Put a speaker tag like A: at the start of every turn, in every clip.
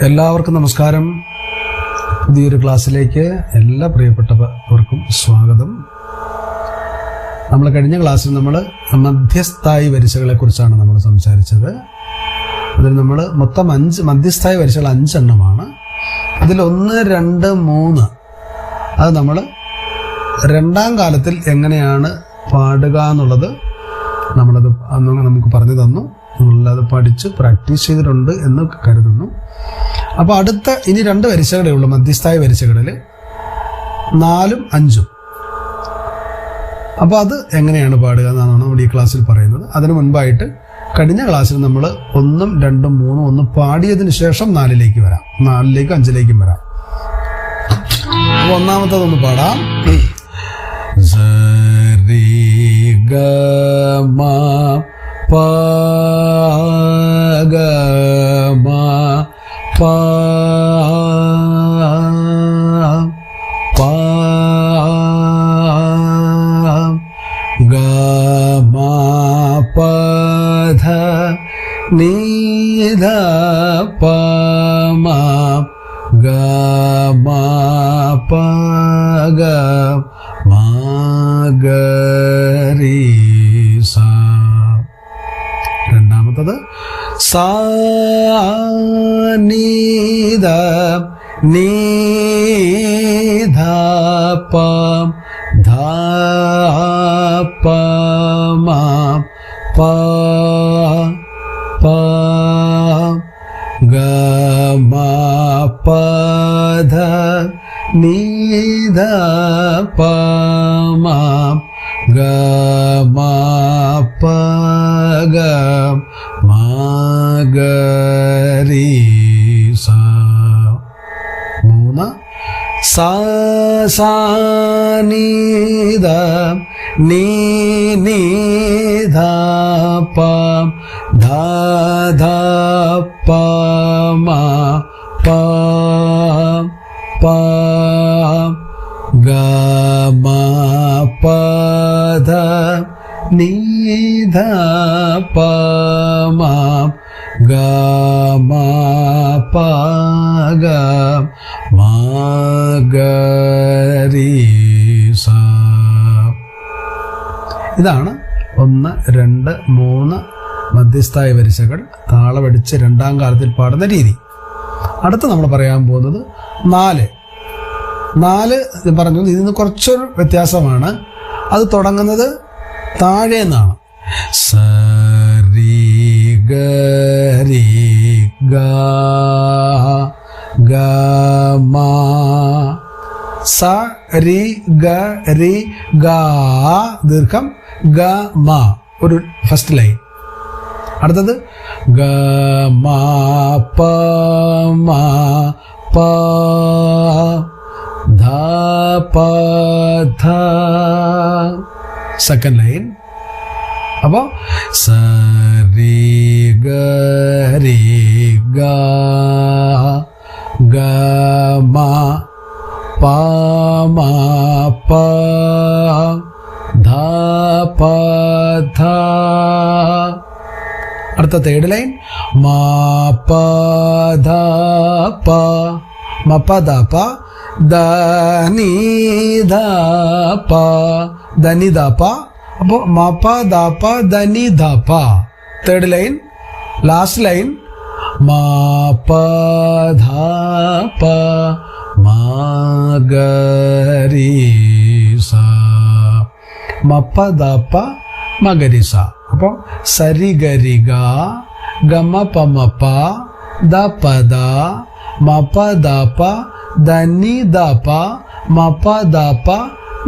A: എല്ലാവർക്കും നമസ്കാരം. പുതിയൊരു ക്ലാസ്സിലേക്ക് എല്ലാ പ്രിയപ്പെട്ടവർക്കും സ്വാഗതം. നമ്മൾ കഴിഞ്ഞ ക്ലാസ്സിൽ നമ്മൾ മധ്യസ്ഥായി വരിശകളെ കുറിച്ചാണ് നമ്മൾ സംസാരിച്ചത്. അതിൽ നമ്മൾ മൊത്തം 5 മധ്യസ്ഥായി വരിശകൾ 5 എണ്ണമാണ്. അതിൽ 1, 2, 3 അത് നമ്മൾ രണ്ടാം കാലത്തിൽ എങ്ങനെയാണ് പാടുക എന്നുള്ളത് നമ്മളത് അന്ന് നമുക്ക് പറഞ്ഞു തന്നു. നമ്മളത് പഠിച്ച് പ്രാക്ടീസ് ചെയ്തിട്ടുണ്ട് എന്ന് കരുതുന്നു. അപ്പോൾ അടുത്ത ഇനി 2 വരിശകളേ ഉള്ളൂ മധ്യസ്ഥായി വരിശകളിൽ, 4ഉം 5ഉം. അപ്പോൾ അത് എങ്ങനെയാണ് പാടുക എന്നാണ് നമ്മൾ ഈ ക്ലാസ്സിൽ പറയുന്നത്. അതിനു മുൻപായിട്ട് കഴിഞ്ഞ ക്ലാസ്സിൽ നമ്മൾ 1ഉം 2ഉം 3ഉം ഒന്ന് പാടിയതിന് ശേഷം 4ലേക്ക് വരാം, 4ലേക്കും 5ലേക്കും വരാം. അപ്പോൾ ഒന്നാമത്തതൊന്ന് പാടാം. സരി ഗ മ പ ഗ മ പ പ ഗ മ പ ധ നീ ധ പ മ ഗ മ പ ഗ മ ഗ രി സ. രണ്ടാമത്തത് സാ നീ ധ നീ ധ പ ധ പ മ പ പ ഗ മ പ ധ നീ ധ പ മ ഗ മ പ ഗ മ ഗ രി സ. 3 സാ സാ നീ ധ നീ നീ ധ പ ധ ധ പ മ പ പ ഗ മ പ ധ നീ ധ പ മ ഗ മ പ ഗ മ ഗ രി സ. ഇതാണ് 1, 2, 3 മധ്യസ്ഥായി വരിശകൾ താളമടിച്ച് രണ്ടാം കാലത്തിൽ പാടുന്ന രീതി. അടുത്ത് നമ്മൾ പറയാൻ പോകുന്നത് 4 പറഞ്ഞു. ഇതിന് കുറച്ചൊരു വ്യത്യാസമാണ്. അത് തുടങ്ങുന്നത് താഴെ നിന്നാണ്. സരി ഗ രി ഗ ഗ മ സ രി ഗ രി ഗ ദീർഘം ഗ മ ഒരു ഫസ്റ്റ് ലൈൻ. അടുത്തത് ഗ മ പ മ പ ധ പ ധ സെക്കൻഡ് ലൈൻ. അപ്പോൾ സരി ഗ രി ഗ ഗ മ പ മ പ ധ പ ധ. അടുത്ത തേർഡ് ലൈൻ മ പ ധ പ മ പ ധ പ ധ നീ ധ പ ധ നി ധ പ. അപ്പോൾ മ പ ധ പ ധ നി ധ പ തേർഡ് ലൈൻ. ലാസ്റ്റ് ലൈൻ മ പ ധ പ മ ഗ രി സ മ പ ധ പ മ ഗ രി സ. അപ്പോൾ സരി ഗ രി ഗ ഗ മ പ മ പ ധ പ ധ മ പ ധ പ ധ നി ധ പ മ പ ധ പ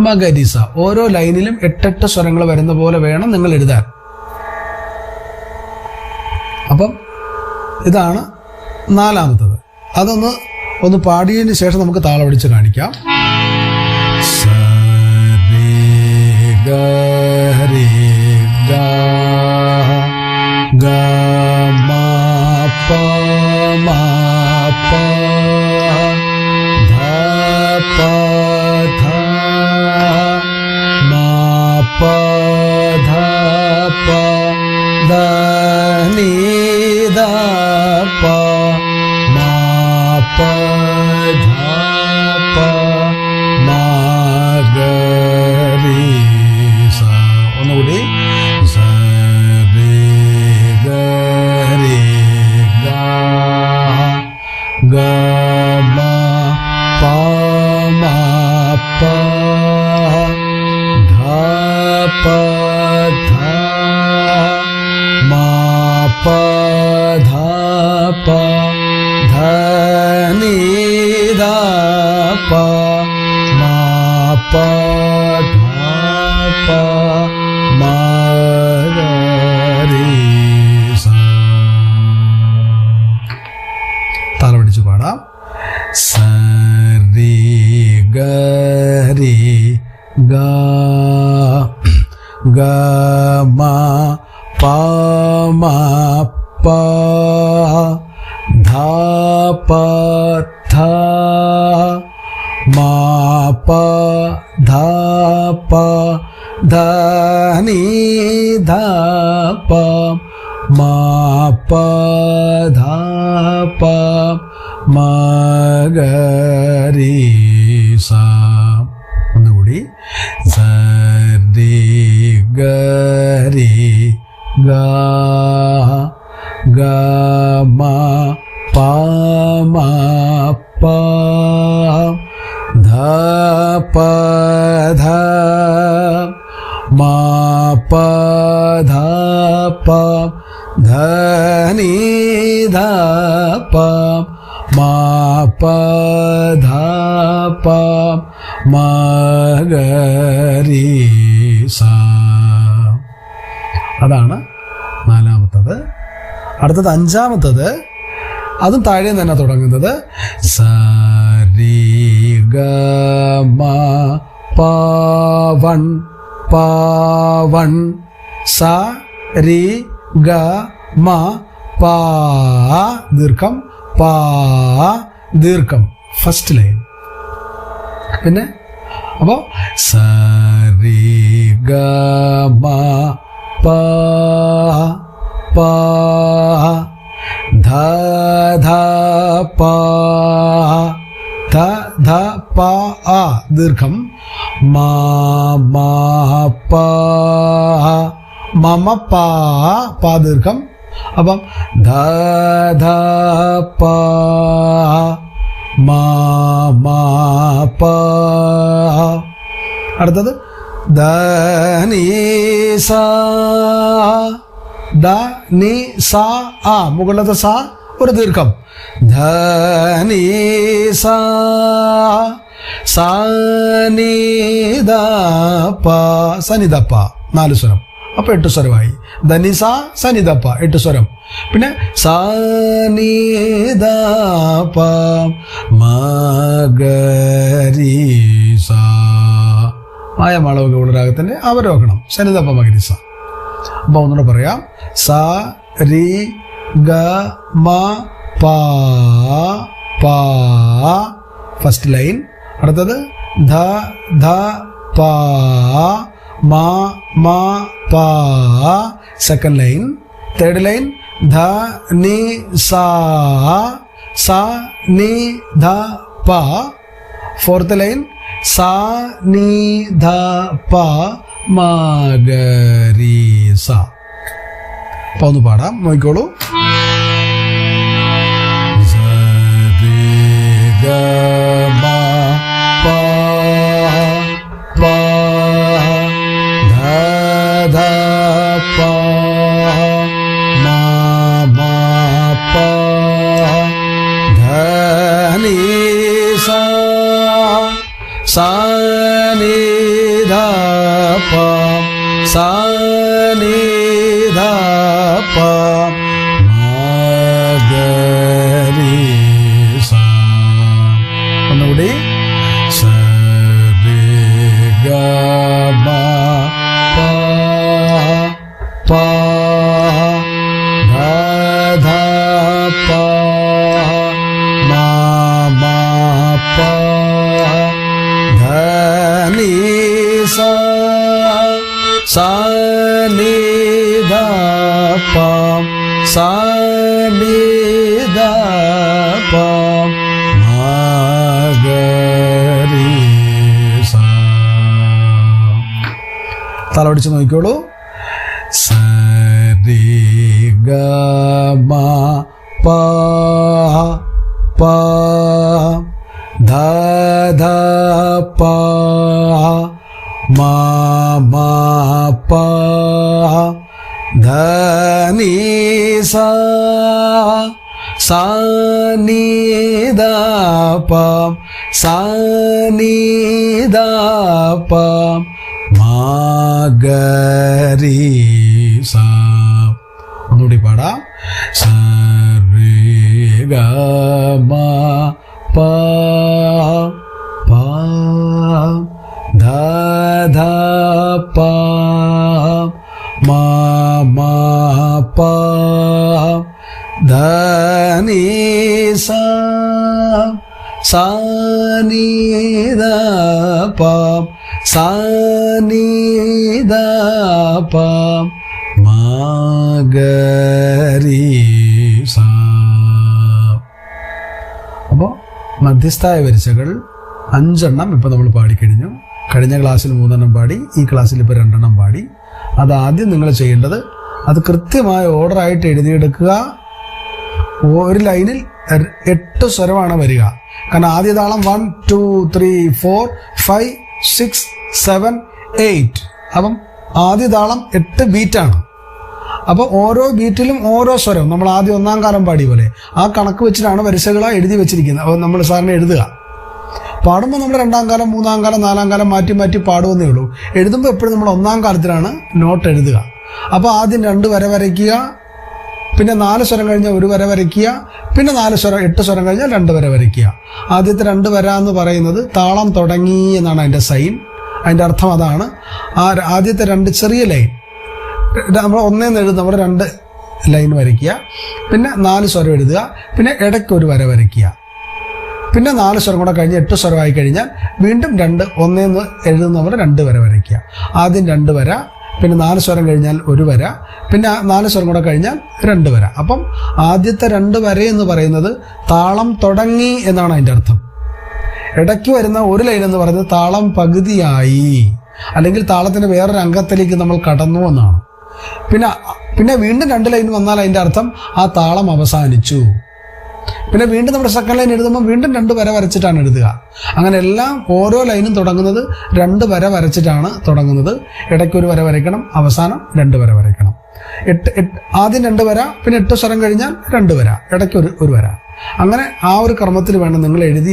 A: മ ഗ രി സ. ഓരോ ലൈനിലും 8 സ്വരങ്ങൾ വരുന്ന പോലെ വേണം നിങ്ങൾ എഴുതാൻ. അപ്പം ഇതാണ് 4ാമത്തത്. അതൊന്ന് പാടിയതിന് ശേഷം നമുക്ക് താളമടിച്ച് കാണിക്കാം. സരി ഗ രി ഗ ഗ മ പ മ പ ധ പ ധ മ പ ധ പ ധ നീ ധ പ മ ധ പ മ പ ധ പ മ ഗ രി സ. താള പിടിച്ച് പാടാം. സ രി ഗ രി ഗ ഗ മ പ മ പ ധ പ ധ മ പ ധ പ ധ നി ധ പ മ പ ധ പ മ ഗ രി സ. ഒന്നുകൂടി. സ രി ഗ രി ഗ ഗ മ പ മ പ ധ പ ധ മ പ ധ പ ധ നി ധ പ മ പ ധ പ മ ഗ രി സ. അതാണ് നാലാമത്തത്. അടുത്തത് അഞ്ചാമത്തത്. അതും താഴെ തന്നെ തുടങ്ങുന്നത്. സ രി ഗ മ പ വൺ പ വൺ സ രി ഗ മ പ ദീർഘം പ ദീർഘം ഫസ്റ്റ് ലൈൻ. പിന്നെ അപ്പോ സ രി ഗ മ പ പ ധ ധ പ ധ ധ പ ആ ദീർഘം മ മ പ മമ പ പ ദീർഘം. അപ്പം ധ ധ പ മ മ പ. അടുത്തത് ധ നി സ ധ നി സ ആ മുകളിലത്തെ സ ഒരു ദീർഘം. ധ നി സ സ നി ധ പ സനി ധ പ 4 സ്വരം. അപ്പൊ 8 സ്വരമായി. ധനിസ സനിധപ്പ 8 സ്വരം. പിന്നെ സ നി ധ പ മ ഗ രി സ. മായമാളവ ഗൗളരാഗത്തിന്റെ അവരോഹണം സനിധപ്പ മകരിസ. അപ്പൊ ഒന്നുകൂടെ പറയാം. സ രി ഗ മ പ പ ഫസ്റ്റ് ലൈൻ. അടുത്തത് ധ ധ പ മ മ പ സെക്കൻഡ് ലൈൻ. തേർഡ് ലൈൻ ധ നി സ സ നി ധ പ. ഫോർത്ത് ലൈൻ സ നി ധ പ മ ഗ രി സ. അപ്പൊ ഒന്ന് പാടാം, നോക്കിക്കോളൂ. ഗ മ പ പ ധ ധ പ മ മ പ ധ നി സ സ നി ധ പ സ നി ധ പ മ ഗ രി സ. ഒന്നുകൂടി. സ രി ഗ മ പ പ ധ ധ പ മ മ പ ധ നി സ സ നി ധ പ സ നി ധ പ മ ഗ രി സ. തല പിടിച്ച് നോക്കിക്കോളൂ. സ രി ഗ മ പ പ ധ ധ പ മ മ പ ധ നി സ സാ നീ ധാ പ സാ നീ ധാ പ മാ ഗ രി സാ. ഒന്നുകൂടി പാടാം. സ രി ഗ മ പ പ ധ ധ പ മ മ പ ധ നീ സാ സാ നീ ധ പ സാ നീ ധ പ മാ ഗ രി സാ. അപ്പോൾ മധ്യസ്ഥായ വരിസകൾ 5 ഇപ്പം നമ്മൾ പാടിക്കഴിഞ്ഞു. കഴിഞ്ഞ ക്ലാസ്സിൽ 3 പാടി, ഈ ക്ലാസ്സിൽ ഇപ്പോൾ 2 പാടി. അതാദ്യം നിങ്ങൾ ചെയ്യേണ്ടത് അത് കൃത്യമായ ഓർഡറായിട്ട് എഴുതിയെടുക്കുക. ഒരു ലൈനിൽ 8 സ്വരമാണ് വരിക. കാരണം ആദ്യ താളം 1 2 3 4 5 6 7 8. അപ്പം ആദ്യ താളം 8 ബീറ്റാണ്. അപ്പോൾ ഓരോ ബീറ്റിലും ഓരോ സ്വരം നമ്മൾ ആദ്യം 1-ാം കാലം പാടിയ പോലെ ആ കണക്ക് വെച്ചിട്ടാണ് വരിസകളാണ് എഴുതി വെച്ചിരിക്കുന്നത്. അപ്പോൾ നമ്മൾ സാറിന് എഴുതുക. പാടുമ്പോൾ നമ്മൾ 2-ാം കാലം 3-ാം കാലം 4-ാം കാലം മാറ്റി മാറ്റി പാടുമെന്നേ ഉള്ളൂ. എഴുതുമ്പോൾ എപ്പോഴും നമ്മൾ 1-ാം കാലത്തിലാണ് നോട്ട് എഴുതുക. അപ്പോൾ ആദ്യം 2 വര വരയ്ക്കുക, പിന്നെ 4 സ്വരം കഴിഞ്ഞാൽ 1 വര വരയ്ക്കുക, പിന്നെ 8 സ്വരം കഴിഞ്ഞാൽ 2 വര വരയ്ക്കുക. ആദ്യത്തെ 2 വര എന്ന് പറയുന്നത് താളം തുടങ്ങി എന്നാണ് അതിൻ്റെ സൈൻ. അതിൻ്റെ അർത്ഥം അതാണ്. ആ ആദ്യത്തെ 2 ചെറിയ ലൈൻ നമ്മൾ 1 എഴുതും, നമ്മൾ 2 ലൈൻ വരയ്ക്കുക, പിന്നെ 4 സ്വരം എഴുതുക, പിന്നെ ഇടയ്ക്ക് 1 വര വരയ്ക്കുക, പിന്നെ 4 സ്വരം കൂടെ കഴിഞ്ഞ് 8 സ്വരമായി കഴിഞ്ഞാൽ വീണ്ടും 1 എഴുതുന്നവർ 2 വര വരയ്ക്കുക. ആദ്യം 2 വര, പിന്നെ 4 സ്വരം കഴിഞ്ഞാൽ 1 വര, പിന്നെ 4 സ്വരം കൂടെ കഴിഞ്ഞാൽ 2 വര. അപ്പം ആദ്യത്തെ 2 വര എന്ന് പറയുന്നത് താളം തുടങ്ങി എന്നാണ് അതിൻ്റെ അർത്ഥം. ഇടയ്ക്ക് വരുന്ന 1 ലൈൻ എന്ന് പറയുന്നത് താളം പകുതിയായി, അല്ലെങ്കിൽ താളത്തിൻ്റെ വേറൊരു അംഗത്തിലേക്ക് നമ്മൾ കടന്നു എന്നാണ്. പിന്നെ വീണ്ടും 2 ലൈൻ വന്നാൽ അതിൻ്റെ അർത്ഥം ആ താളം അവസാനിച്ചു. പിന്നെ വീണ്ടും നമ്മുടെ സെക്കൻഡ് ലൈൻ എഴുതുമ്പോൾ വീണ്ടും 2 വര വരച്ചിട്ടാണ് എഴുതുക. അങ്ങനെ എല്ലാം ഓരോ ലൈനും തുടങ്ങുന്നത് 2 വര വരച്ചിട്ടാണ് തുടങ്ങുന്നത്. ഇടയ്ക്ക് 1 വര വരയ്ക്കണം, അവസാനം 2 വര വരയ്ക്കണം. ആദ്യം 2 വര, പിന്നെ 8 സ്വരം കഴിഞ്ഞാൽ 2 വര, ഇടയ്ക്ക് 1 വര. അങ്ങനെ ആ ഒരു ക്രമത്തിൽ വേണം നിങ്ങൾ എഴുതി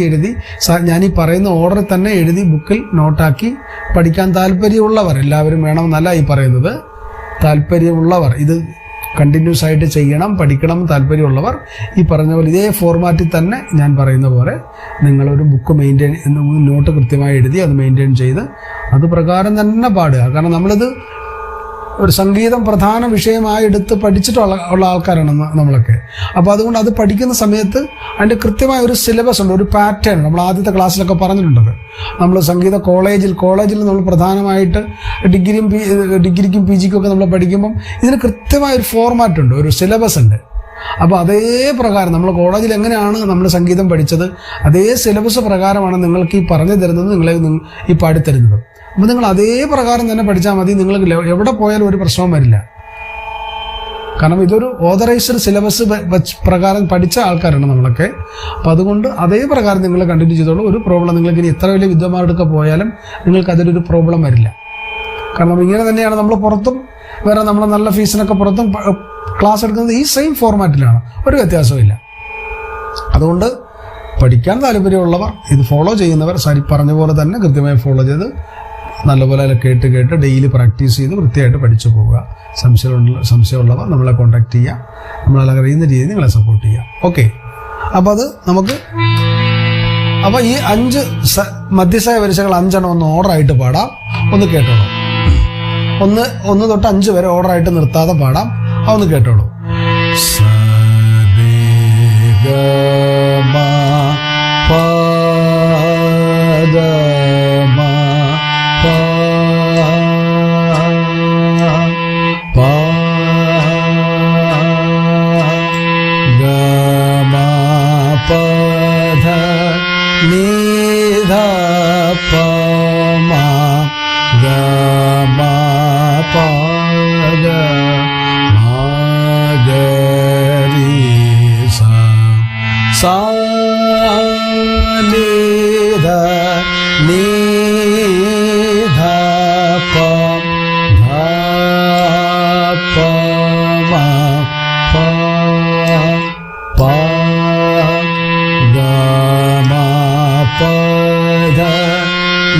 A: ഞാനീ പറയുന്ന ഓർഡറിൽ തന്നെ എഴുതി ബുക്കിൽ നോട്ടാക്കി പഠിക്കാൻ താല്പര്യമുള്ളവർ എല്ലാവരും വേണമെന്നല്ല ഈ പറയുന്നത്. താല്പര്യമുള്ളവർ ഇത് കണ്ടിന്യൂസ് ആയിട്ട് ചെയ്യണം, പഠിക്കണം താല്പര്യമുള്ളവർ ഈ പറഞ്ഞ പോലെ ഇതേ ഫോർമാറ്റിൽ തന്നെ ഞാൻ പറയുന്ന പോലെ നിങ്ങളൊരു ബുക്ക് നോട്ട് കൃത്യമായി എഴുതി അത് മെയിൻറ്റെയിൻ ചെയ്ത് അത് പ്രകാരം തന്നെ പാടുക. കാരണം നമ്മളിത് ഒരു സംഗീതം പ്രധാന വിഷയമായി എടുത്ത് പഠിച്ചിട്ടുള്ള ആൾക്കാരാണ് നമ്മളൊക്കെ. അപ്പോൾ അതുകൊണ്ട് അത് പഠിക്കുന്ന സമയത്ത് അതിൻ്റെ കൃത്യമായ ഒരു സിലബസ് ഉണ്ട്, ഒരു പാറ്റേൺ. നമ്മൾ ആദ്യത്തെ ക്ലാസ്സിലൊക്കെ പറഞ്ഞിട്ടുണ്ടത്. നമ്മൾ സംഗീത കോളേജിൽ നമ്മൾ പ്രധാനമായിട്ട് ഡിഗ്രിക്കും പി ജിക്കും ഒക്കെ നമ്മൾ പഠിക്കുമ്പം ഇതിന് കൃത്യമായൊരു ഫോർമാറ്റ് ഉണ്ട്, ഒരു സിലബസ് ഉണ്ട്. അപ്പോൾ അതേ പ്രകാരം നമ്മൾ കോളേജിൽ എങ്ങനെയാണ് നമ്മൾ സംഗീതം പഠിച്ചത് അതേ സിലബസ് പ്രകാരമാണ് നിങ്ങൾക്ക് ഈ പറഞ്ഞു തരുന്നത്, നിങ്ങളെ ഈ പാടിത്തരുന്നത്. അപ്പോൾ നിങ്ങൾ അതേ പ്രകാരം തന്നെ പഠിച്ചാൽ മതി. നിങ്ങൾക്ക് എവിടെ പോയാലും ഒരു പ്രശ്നവും വരില്ല. കാരണം ഇതൊരു ഓതറൈസ്ഡ് സിലബസ് പ്രകാരം പഠിച്ച ആൾക്കാരാണ് നമ്മളൊക്കെ. അപ്പം അതുകൊണ്ട് അതേ പ്രകാരം നിങ്ങൾ കണ്ടിന്യൂ ചെയ്തോളൂ. ഒരു പ്രോബ്ലം നിങ്ങൾക്ക് ഇനി എത്ര വലിയ വിദ്വാന്മാരുടെ പോയാലും നിങ്ങൾക്ക് അതിലൊരു പ്രോബ്ലം വരില്ല. കാരണം ഇങ്ങനെ തന്നെയാണ് നമ്മൾ പുറത്തും വേറെ നമ്മൾ നല്ല ഫീസിനൊക്കെ പുറത്തും ക്ലാസ് എടുക്കുന്നത് ഈ സെയിം ഫോർമാറ്റിലാണ്, ഒരു വ്യത്യാസവും ഇല്ല. അതുകൊണ്ട് പഠിക്കാൻ താല്പര്യമുള്ളവർ ഇത് ഫോളോ ചെയ്യുന്നവർ പറഞ്ഞ പോലെ തന്നെ കൃത്യമായി ഫോളോ ചെയ്ത് നല്ലപോലെ കേട്ട് ഡെയിലി പ്രാക്ടീസ് ചെയ്ത് വൃത്തിയായിട്ട് പഠിച്ചു പോവുക. സംശയമുള്ളവർ നമ്മളെ കോൺടാക്ട് ചെയ്യുക, നമ്മളെ അറിയുന്ന രീതിയിൽ നിങ്ങളെ സപ്പോർട്ട് ചെയ്യുക. ഓക്കെ, അപ്പോൾ അത് നമുക്ക് അപ്പോൾ ഈ 5 മധ്യസ്ഥായ വരിസകൾ 5 ഒന്ന് ഓർഡറായിട്ട് പാടാം. ഒന്ന് കേട്ടോളൂ. 1 തൊട്ട് 5 വരെ ഓർഡറായിട്ട് നിർത്താതെ പാടാം. അതൊന്ന് കേട്ടോളൂ. സ രി ഗ മ പ ദ മ പ പ ഗ മ പ ധ നീ ധ പ മ ഗ മ പ ഗ മ ഗ രി സ സാ നി ധ നീ ധ പ ധ പ മ പ പ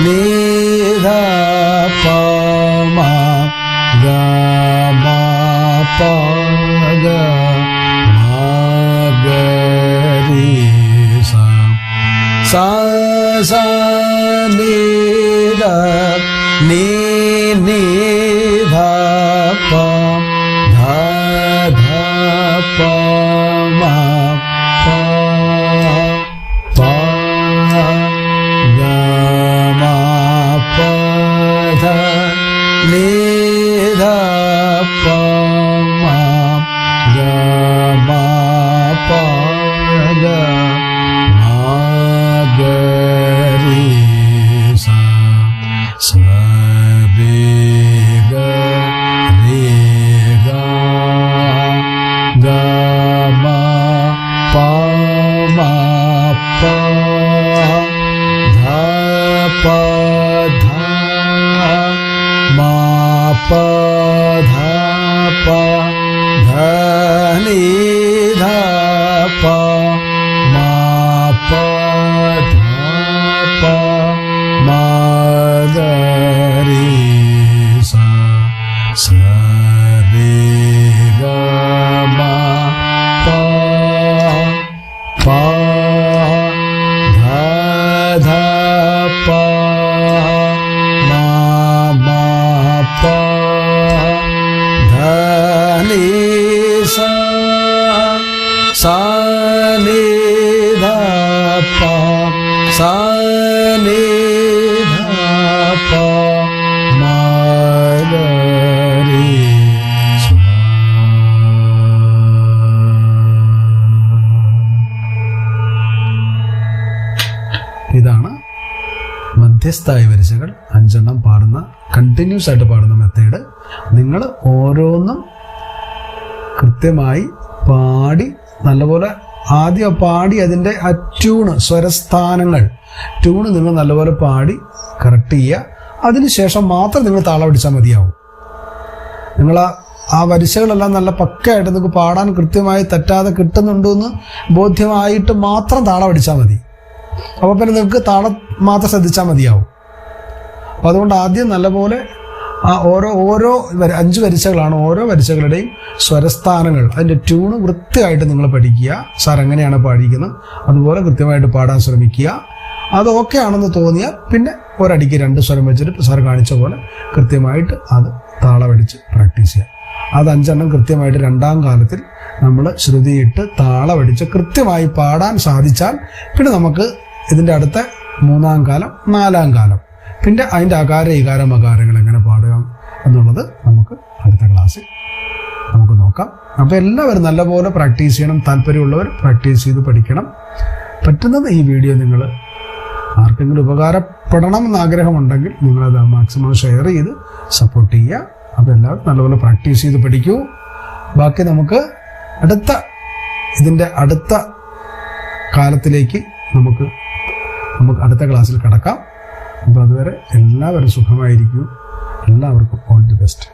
A: ni dha pa ma ga ma pa ga ma ga ri sa sa sa ni dha ni dha pa dha dha pa ma pa pa ga ma pa dha ni dha pa ma ga ma pa ga ma ga ri sa sa re ga re ga ga ma pa ma pa dha pa dha ma pa dha pa dha ni dha pa ma pa dha pa ma ga ri sa sa re ga ma pa pa dha dha pa ma pa dha ni sa sa ni dha pa sa ni dha pa ma ga ri sa. ഇതാണ് മധ്യസ്ഥായ വരിസകൾ 5 എണ്ണം പാടുന്ന continuous ആയിട്ട് പാടുന്ന method. നിങ്ങൾ ഓരോന്നും കൃത്യമായി പാടി നല്ലപോലെ ആദ്യം പാടി അതിൻ്റെ ആ സ്വരസ്ഥാനങ്ങൾ നിങ്ങൾ നല്ലപോലെ പാടി കറക്റ്റ് ചെയ്യുക. അതിനുശേഷം മാത്രം നിങ്ങൾ താളം പിടിച്ചാൽ മതിയാവും. നിങ്ങൾ ആ വരിസകളെല്ലാം നല്ല പക്കയായിട്ട് നിങ്ങൾക്ക് പാടാൻ കൃത്യമായി തെറ്റാതെ കിട്ടുന്നുണ്ടെന്ന് ബോധ്യമായിട്ട് മാത്രം താളം പിടിച്ചാൽ മതി. അപ്പോൾ പിന്നെ നിങ്ങൾക്ക് താളം മാത്രം ശ്രദ്ധിച്ചാൽ മതിയാവും. അപ്പോൾ അതുകൊണ്ട് ആദ്യം നല്ലപോലെ ആ ഓരോ 5 വരിസകളാണ്. ഓരോ വരിസകളുടെയും സ്വരസ്ഥാനങ്ങൾ അതിൻ്റെ ട്യൂണ് വൃത്തിയായിട്ട് നിങ്ങൾ പഠിക്കുക. സാർ എങ്ങനെയാണ് പാടിക്കുന്നത് അതുപോലെ കൃത്യമായിട്ട് പാടാൻ ശ്രമിക്കുക. അത് ഓക്കെ ആണെന്ന് തോന്നിയാൽ പിന്നെ ഒരടിക്ക് 2 സ്വരം വെച്ചിട്ട് സാർ കാണിച്ച പോലെ കൃത്യമായിട്ട് അത് താളമടിച്ച് പ്രാക്ടീസ് ചെയ്യുക. അത് 5 എണ്ണം കൃത്യമായിട്ട് 2ാം കാലത്തിൽ നമ്മൾ ശ്രുതിയിട്ട് താളമടിച്ച് കൃത്യമായി പാടാൻ സാധിച്ചാൽ പിന്നെ നമുക്ക് ഇതിൻ്റെ അടുത്ത 3ാം കാലം 4ാം കാലം പിന്നെ അതിൻ്റെ അകാര ഇകാരം അകാരങ്ങൾ എങ്ങനെ പാടുക എന്നുള്ളത് നമുക്ക് അടുത്ത ക്ലാസ്സിൽ നമുക്ക് നോക്കാം. അപ്പോൾ എല്ലാവരും നല്ലപോലെ പ്രാക്ടീസ് ചെയ്യണം. താല്പര്യമുള്ളവർ പ്രാക്ടീസ് ചെയ്ത് പഠിക്കണം. പറ്റുന്നത് ഈ വീഡിയോ നിങ്ങൾ ആർക്കെങ്കിലും ഉപകാരപ്പെടണം എന്ന് ആഗ്രഹമുണ്ടെങ്കിൽ നിങ്ങളത് മാക്സിമം ഷെയർ ചെയ്ത് സപ്പോർട്ട് ചെയ്യുക. അപ്പോൾ എല്ലാവരും നല്ലപോലെ പ്രാക്ടീസ് ചെയ്ത് പഠിക്കൂ. ബാക്കി നമുക്ക് ഇതിൻ്റെ അടുത്ത കാലത്തിലേക്ക് നമുക്ക് അടുത്ത ക്ലാസ്സിൽ കടക്കാം. അപ്പോൾ അതുവരെ എല്ലാവരും സുഖമായിരിക്കും. എല്ലാവർക്കും ഓൾ ദി ബെസ്റ്റ്.